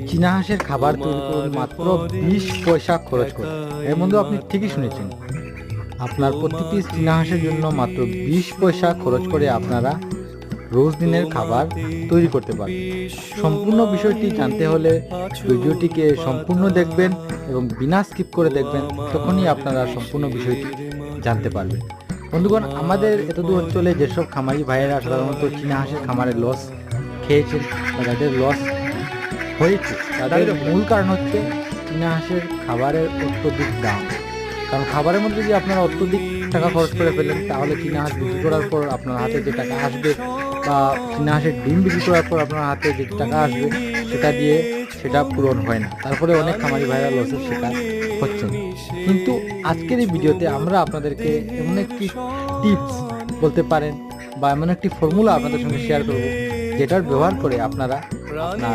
চীনা হাঁসের খাবার তৈরি করুন মাত্র 20 পয়সা খরচ করে। এর মধ্যে আপনি ঠিকই শুনেছেন, আপনার প্রতি পিস চীনা হাঁসের জন্য মাত্র 20 পয়সা খরচ করে আপনারা রোজ দিনের খাবার তৈরি করতে পারবেন। সম্পূর্ণ বিষয়টি জানতে হলে ভিডিওটিকে সম্পূর্ণ দেখবেন এবং বিনা স্কিপ করে দেখবেন, তখনই আপনারা সম্পূর্ণ বিষয়টি জানতে পারবেন। বন্ধুগণ, আমাদের এতদূর অঞ্চলে যেসব খামারি ভাইয়েরা সাধারণত চীনা হাঁসের খামারে লস খেয়েছেন বা যাদের লস হয়েছে, তাদের মূল কারণ হচ্ছে চীনা হাঁসের খাবারের অত্যধিক দাম। কারণ খাবারের মধ্যে যদি আপনারা অত্যধিক টাকা খরচ করে ফেলেন, তাহলে চীনা হাঁস বিক্রি করার পর আপনার হাতে যে টাকা আসবে বা চীনা হাঁসের ডিম বিক্রি করার পর আপনার হাতে যে টাকা আসবে সেটা পূরণ হয় না। তারপরে অনেক খামারি ভাইরা লসের শিকার হচ্ছেন। কিন্তু আজকের এই ভিডিওতে আমরা আপনাদেরকে এমন একটি টিপস বলতে পারেন বা এমন একটি ফর্মুলা আপনাদের সঙ্গে শেয়ার করব, যেটার ব্যবহার করে আপনারা আপনার